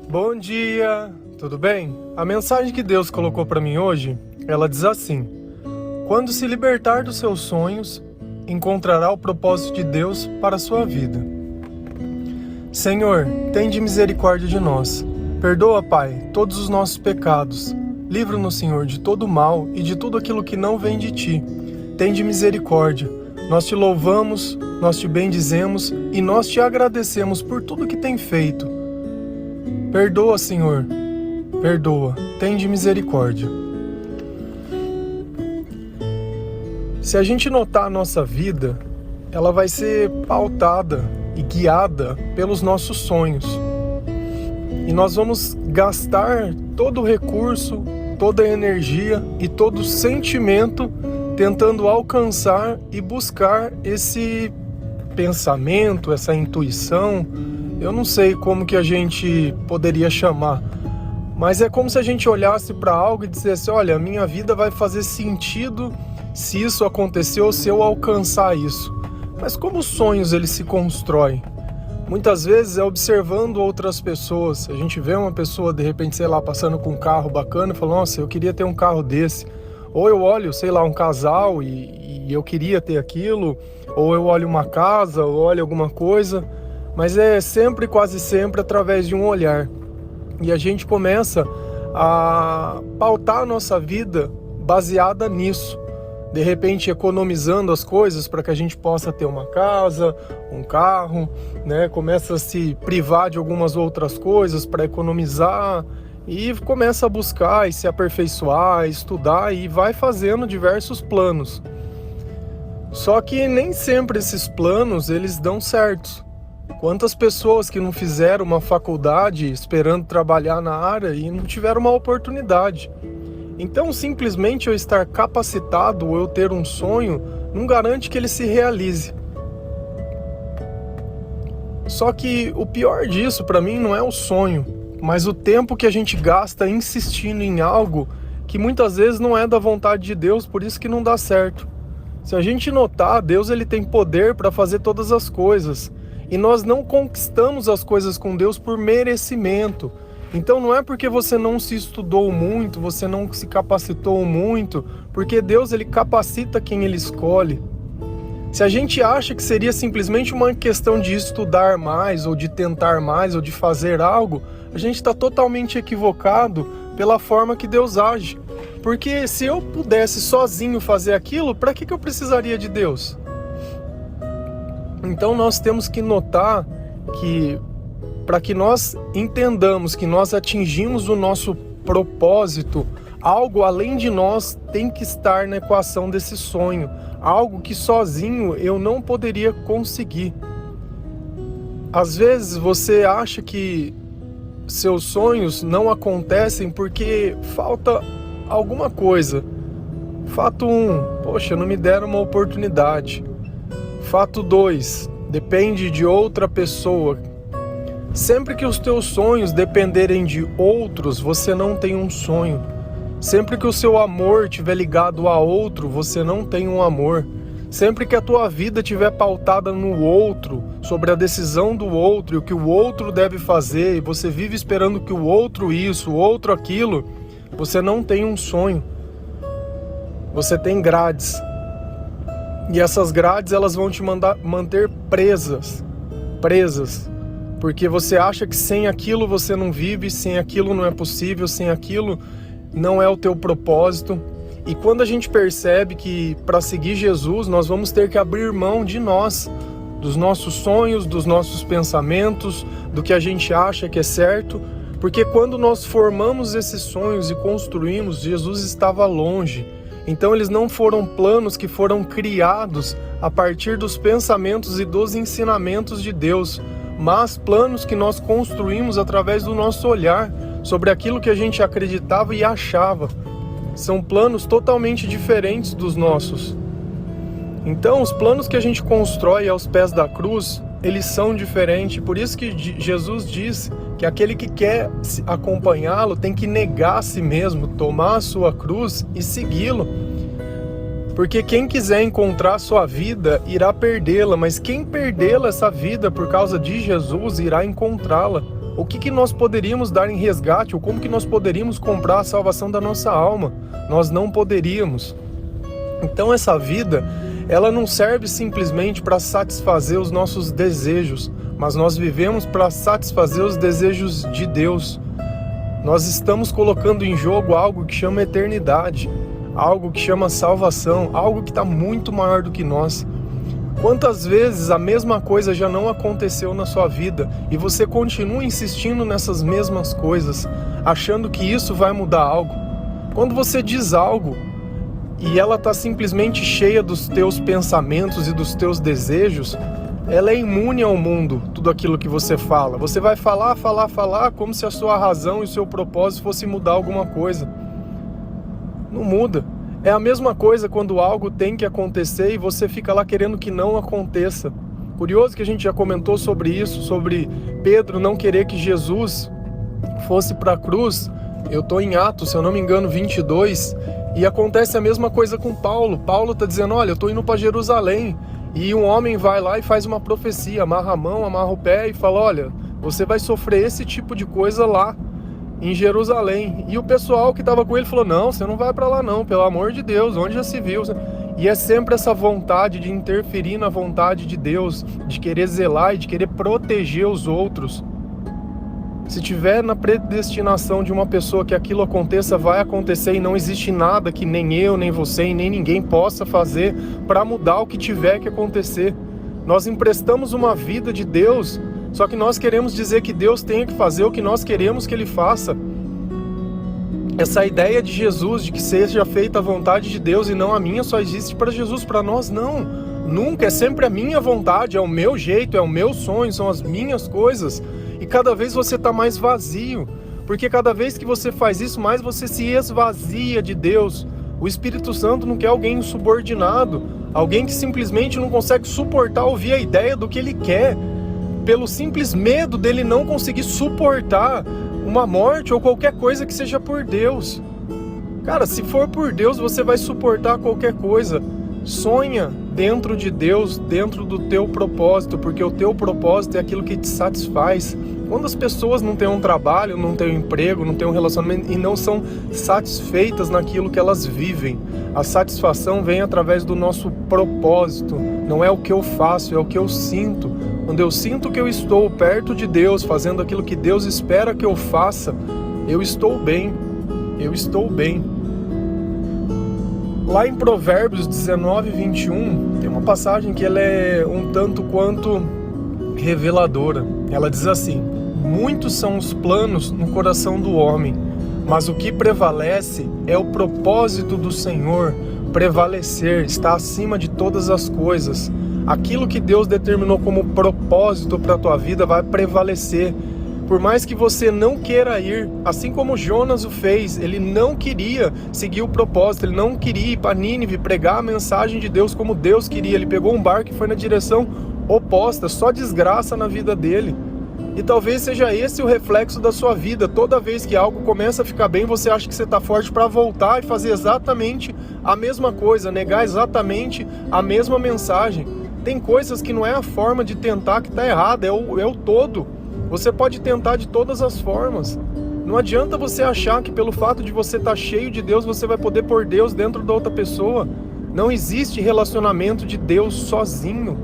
Bom dia, tudo bem? A mensagem que Deus colocou para mim hoje, ela diz assim: quando se libertar dos seus sonhos, encontrará o propósito de Deus para a sua vida. Senhor, tende misericórdia de nós. Perdoa, Pai, todos os nossos pecados. Livra-nos, Senhor, de todo mal e de tudo aquilo que não vem de Ti. Tende misericórdia. Nós Te louvamos, nós Te bendizemos e nós Te agradecemos por tudo que tem feito. Perdoa, Senhor, perdoa, tende misericórdia. Se a gente notar a nossa vida, ela vai ser pautada e guiada pelos nossos sonhos. E nós vamos gastar todo o recurso, toda a energia e todo o sentimento tentando alcançar e buscar esse pensamento, essa intuição. Eu não sei como que a gente poderia chamar, mas é como se a gente olhasse para algo e dissesse: olha, a minha vida vai fazer sentido se isso acontecer ou se eu alcançar isso. Mas como os sonhos eles se constroem? Muitas vezes é observando outras pessoas. A gente vê uma pessoa, de repente, sei lá, passando com um carro bacana e fala: nossa, eu queria ter um carro desse. Ou eu olho, sei lá, um casal e eu queria ter aquilo. Ou eu olho uma casa, ou olho alguma coisa. Mas é sempre, quase sempre, através de um olhar. E a gente começa a pautar a nossa vida baseada nisso. De repente, economizando as coisas para que a gente possa ter uma casa, um carro, né? Começa a se privar de algumas outras coisas para economizar e começa a buscar e se aperfeiçoar, estudar e vai fazendo diversos planos. Só que nem sempre esses planos eles dão certo. Quantas pessoas que não fizeram uma faculdade esperando trabalhar na área e não tiveram uma oportunidade? Então, simplesmente eu estar capacitado ou eu ter um sonho não garante que ele se realize. Só que o pior disso para mim não é o sonho, mas o tempo que a gente gasta insistindo em algo que muitas vezes não é da vontade de Deus, por isso que não dá certo. Se a gente notar, Deus ele tem poder para fazer todas as coisas. E nós não conquistamos as coisas com Deus por merecimento. Então não é porque você não se estudou muito, você não se capacitou muito, porque Deus ele capacita quem ele escolhe. Se a gente acha que seria simplesmente uma questão de estudar mais, ou de tentar mais, ou de fazer algo, a gente está totalmente equivocado pela forma que Deus age. Porque se eu pudesse sozinho fazer aquilo, para que eu precisaria de Deus? Então nós temos que notar que para que nós entendamos que nós atingimos o nosso propósito, algo além de nós tem que estar na equação desse sonho, algo que sozinho eu não poderia conseguir. Às vezes você acha que seus sonhos não acontecem porque falta alguma coisa. Fato 1, poxa, não me deram uma oportunidade. Fato 2, depende de outra pessoa. Sempre que os teus sonhos dependerem de outros, você não tem um sonho. Sempre que o seu amor estiver ligado a outro, você não tem um amor. Sempre que a tua vida estiver pautada no outro, sobre a decisão do outro e o que o outro deve fazer, e você vive esperando que o outro isso, o outro aquilo, você não tem um sonho. Você tem grades. E essas grades elas vão te manter presas. Porque você acha que sem aquilo você não vive, sem aquilo não é possível, sem aquilo não é o teu propósito. E quando a gente percebe que para seguir Jesus nós vamos ter que abrir mão de nós, dos nossos sonhos, dos nossos pensamentos, do que a gente acha que é certo, porque quando nós formamos esses sonhos e construímos, Jesus estava longe. Então eles não foram planos que foram criados a partir dos pensamentos e dos ensinamentos de Deus, mas planos que nós construímos através do nosso olhar sobre aquilo que a gente acreditava e achava. São planos totalmente diferentes dos nossos. Então os planos que a gente constrói aos pés da cruz, eles são diferentes. Por isso que Jesus diz que aquele que quer acompanhá-lo tem que negar a si mesmo, tomar a sua cruz e segui-lo. Porque quem quiser encontrar a sua vida irá perdê-la, mas quem perdê-la, essa vida, por causa de Jesus, irá encontrá-la. o que nós poderíamos dar em resgate, ou como que nós poderíamos comprar a salvação da nossa alma? Nós não poderíamos. Então essa vida, ela não serve simplesmente para satisfazer os nossos desejos, mas nós vivemos para satisfazer os desejos de Deus. Nós estamos colocando em jogo algo que chama eternidade, algo que chama salvação, algo que está muito maior do que nós. Quantas vezes a mesma coisa já não aconteceu na sua vida e você continua insistindo nessas mesmas coisas, achando que isso vai mudar algo? Quando você diz algo e ela está simplesmente cheia dos teus pensamentos e dos teus desejos, ela é imune ao mundo, tudo aquilo que você fala. Você vai falar como se a sua razão e o seu propósito fosse mudar alguma coisa. Não muda. É a mesma coisa quando algo tem que acontecer e você fica lá querendo que não aconteça. Curioso que a gente já comentou sobre isso, sobre Pedro não querer que Jesus fosse para a cruz. Eu estou em Atos, se eu não me engano, 22, e acontece a mesma coisa com Paulo. Paulo está dizendo, olha, eu estou indo para Jerusalém. E um homem vai lá e faz uma profecia, amarra a mão, amarra o pé e fala, olha, você vai sofrer esse tipo de coisa lá em Jerusalém. E o pessoal que estava com ele falou, não, você não vai para lá não, pelo amor de Deus, onde já se viu? E é sempre essa vontade de interferir na vontade de Deus, de querer zelar e de querer proteger os outros. Se tiver na predestinação de uma pessoa que aquilo aconteça, vai acontecer, e não existe nada que nem eu, nem você e nem ninguém possa fazer para mudar o que tiver que acontecer. Nós emprestamos uma vida de Deus, só que nós queremos dizer que Deus tenha que fazer o que nós queremos que Ele faça. Essa ideia de Jesus, de que seja feita a vontade de Deus e não a minha, só existe para Jesus, para nós não. Nunca, é sempre a minha vontade, é o meu jeito, é o meu sonho, são as minhas coisas. E cada vez você está mais vazio, porque cada vez que você faz isso, mais você se esvazia de Deus. O Espírito Santo não quer alguém insubordinado, alguém que simplesmente não consegue suportar ouvir a ideia do que ele quer, pelo simples medo dele não conseguir suportar uma morte ou qualquer coisa que seja por Deus. Cara, se for por Deus, você vai suportar qualquer coisa. Sonha dentro de Deus, dentro do teu propósito, porque o teu propósito é aquilo que te satisfaz. Quando as pessoas não têm um trabalho, não têm um emprego, não têm um relacionamento e não são satisfeitas naquilo que elas vivem, a satisfação vem através do nosso propósito. Não é o que eu faço, é o que eu sinto. Quando eu sinto que eu estou perto de Deus, fazendo aquilo que Deus espera que eu faça, eu estou bem, eu estou bem. Lá em Provérbios 19, 21, tem uma passagem que ela é um tanto quanto reveladora. Ela diz assim: muitos são os planos no coração do homem, mas o que prevalece é o propósito do Senhor. Prevalecer está acima de todas as coisas. Aquilo que Deus determinou como propósito para a tua vida vai prevalecer. Por mais que você não queira ir, assim como Jonas o fez, ele não queria seguir o propósito, ele não queria ir para Nínive pregar a mensagem de Deus como Deus queria. Ele pegou um barco e foi na direção oposta, só desgraça na vida dele. E talvez seja esse o reflexo da sua vida. Toda vez que algo começa a ficar bem, você acha que você está forte para voltar e fazer exatamente a mesma coisa, negar exatamente a mesma mensagem. Tem coisas que não é a forma de tentar que está errada, é o todo. Você pode tentar de todas as formas. Não adianta você achar que pelo fato de você estar cheio de Deus, você vai poder pôr Deus dentro da outra pessoa. Não existe relacionamento de Deus sozinho.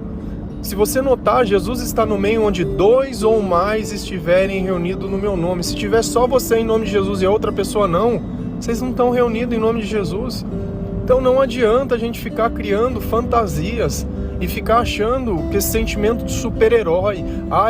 Se você notar, Jesus está no meio onde 2 ou mais estiverem reunidos no meu nome. Se tiver só você em nome de Jesus e a outra pessoa não, vocês não estão reunidos em nome de Jesus. Então não adianta a gente ficar criando fantasias e ficar achando que esse sentimento de super-herói,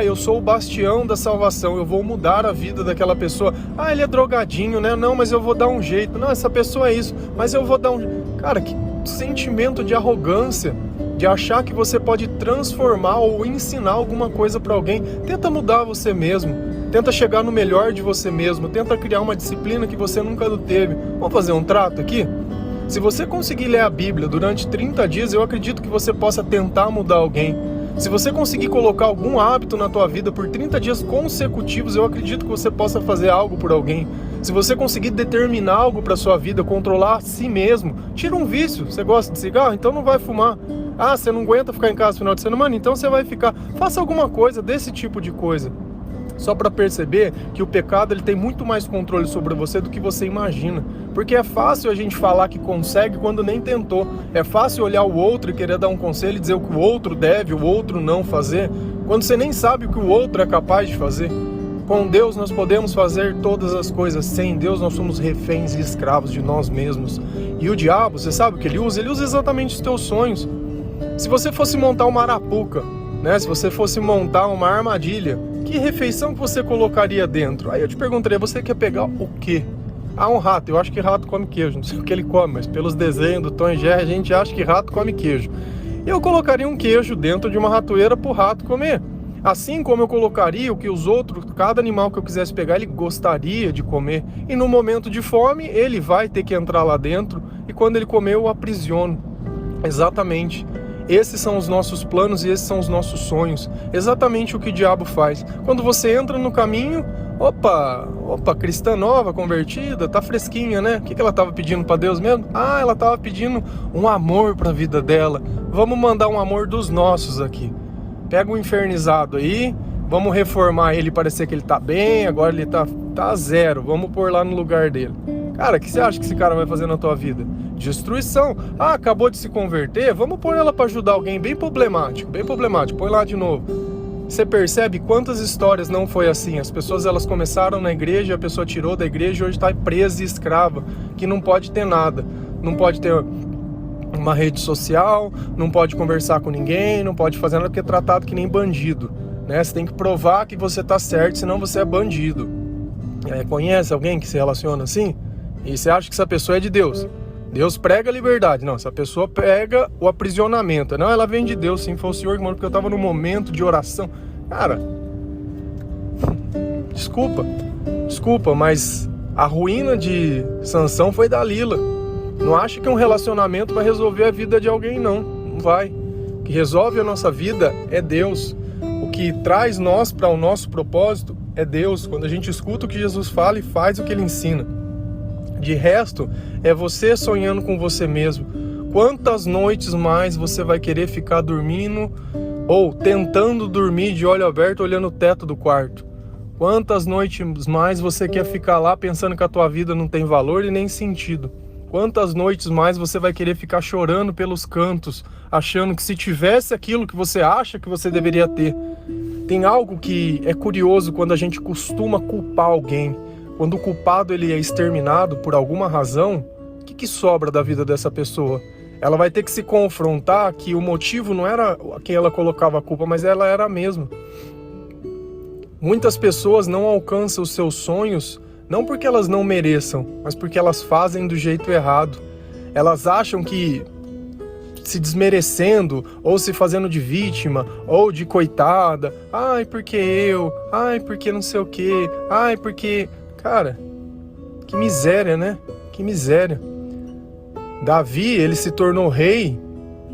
eu sou o bastião da salvação, eu vou mudar a vida daquela pessoa. Ele é drogadinho, né? Não, mas eu vou dar um jeito. Não, essa pessoa é isso, mas eu vou dar um... Cara, que sentimento de arrogância, de achar que você pode transformar ou ensinar alguma coisa para alguém. Tenta mudar você mesmo, tenta chegar no melhor de você mesmo, tenta criar uma disciplina que você nunca teve. Vamos fazer um trato aqui? Se você conseguir ler a Bíblia durante 30 dias, eu acredito que você possa tentar mudar alguém. Se você conseguir colocar algum hábito na tua vida por 30 dias consecutivos, eu acredito que você possa fazer algo por alguém. Se você conseguir determinar algo para sua vida, controlar a si mesmo, tira um vício. Você gosta de cigarro? Então não vai fumar. Você não aguenta ficar em casa no final de semana? Então você vai ficar. Faça alguma coisa desse tipo de coisa. Só para perceber que o pecado ele tem muito mais controle sobre você do que você imagina. Porque é fácil a gente falar que consegue quando nem tentou. É fácil olhar o outro e querer dar um conselho e dizer o que o outro deve, o outro não fazer, quando você nem sabe o que o outro é capaz de fazer. Com Deus nós podemos fazer todas as coisas. Sem Deus nós somos reféns e escravos de nós mesmos. E o diabo, você sabe o que ele usa? Ele usa exatamente os teus sonhos. Se você fosse montar uma arapuca, né? Se você fosse montar uma armadilha, que refeição que você colocaria dentro? Aí eu te perguntaria, você quer pegar o quê? Ah, um rato. Eu acho que rato come queijo. Não sei o que ele come, mas pelos desenhos do Tom e Jerry a gente acha que rato come queijo. Eu colocaria um queijo dentro de uma ratoeira para o rato comer. Assim como eu colocaria o que os outros, cada animal que eu quisesse pegar, ele gostaria de comer. E no momento de fome, ele vai ter que entrar lá dentro. E quando ele comer, eu aprisiono. Exatamente. Esses são os nossos planos e esses são os nossos sonhos. Exatamente o que o diabo faz. Quando você entra no caminho, opa, cristã nova, convertida, tá fresquinha, né? O que ela estava pedindo para Deus mesmo? Ah, ela estava pedindo um amor para a vida dela. Vamos mandar um amor dos nossos aqui. Pega o infernizado aí, vamos reformar ele, parecer que ele tá bem, agora ele tá zero, vamos pôr lá no lugar dele. Cara, o que você acha que esse cara vai fazer na tua vida? Destruição. Ah, acabou de se converter, vamos pôr ela para ajudar alguém bem problemático, põe lá de novo. Você percebe quantas histórias não foi assim? As pessoas elas começaram na igreja, a pessoa tirou da igreja e hoje está presa e escrava, que não pode ter nada, não pode ter uma rede social, não pode conversar com ninguém, não pode fazer nada porque é tratado que nem bandido, né? Você tem que provar que você tá certo, senão você é bandido. Conhece alguém que se relaciona assim? E você acha que essa pessoa é de Deus? Deus prega a liberdade. Não, essa pessoa prega o aprisionamento. Não, ela vem de Deus, sim, foi o Senhor que mandou, porque eu tava num momento de oração. Cara, desculpa, mas a ruína de Sansão foi Dalila. Não acha que um relacionamento vai resolver a vida de alguém, não. Não vai. O que resolve a nossa vida é Deus. O que traz nós para o nosso propósito é Deus. Quando a gente escuta o que Jesus fala e faz o que Ele ensina. De resto, é você sonhando com você mesmo. Quantas noites mais você vai querer ficar dormindo ou tentando dormir de olho aberto, olhando o teto do quarto? Quantas noites mais você quer ficar lá pensando que a tua vida não tem valor e nem sentido? Quantas noites mais você vai querer ficar chorando pelos cantos, achando que se tivesse aquilo que você acha que você deveria ter? Tem algo que é curioso quando a gente costuma culpar alguém. Quando o culpado ele é exterminado por alguma razão, o que sobra da vida dessa pessoa? Ela vai ter que se confrontar que o motivo não era quem ela colocava a culpa, mas ela era a mesma. Muitas pessoas não alcançam os seus sonhos não porque elas não mereçam, mas porque elas fazem do jeito errado. Elas acham que se desmerecendo, ou se fazendo de vítima, ou de coitada. Ai, porque eu? Ai, porque não sei o quê? Ai, porque... Cara, que miséria, né? Que miséria. Davi, ele se tornou rei,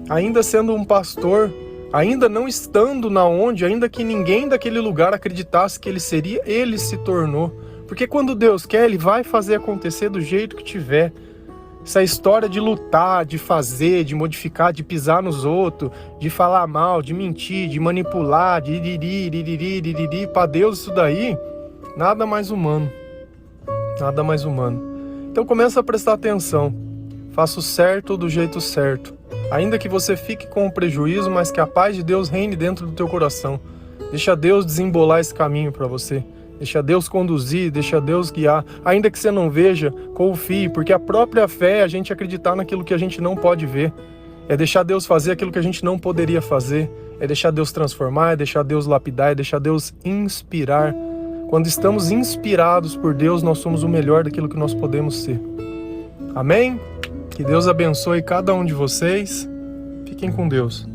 ainda sendo um pastor, ainda não estando na onde, ainda que ninguém daquele lugar acreditasse que ele seria, ele se tornou. Porque quando Deus quer, Ele vai fazer acontecer do jeito que tiver. Essa história de lutar, de fazer, de modificar, de pisar nos outros, de falar mal, de mentir, de manipular, de iriri, para Deus isso daí, nada mais humano. Nada mais humano. Então começa a prestar atenção. Faça o certo do jeito certo. Ainda que você fique com o prejuízo, mas que a paz de Deus reine dentro do teu coração. Deixa Deus desembolar esse caminho para você. Deixa Deus conduzir, deixa Deus guiar. Ainda que você não veja, confie, porque a própria fé é a gente acreditar naquilo que a gente não pode ver. É deixar Deus fazer aquilo que a gente não poderia fazer. É deixar Deus transformar, é deixar Deus lapidar, é deixar Deus inspirar. Quando estamos inspirados por Deus, nós somos o melhor daquilo que nós podemos ser. Amém? Que Deus abençoe cada um de vocês. Fiquem com Deus.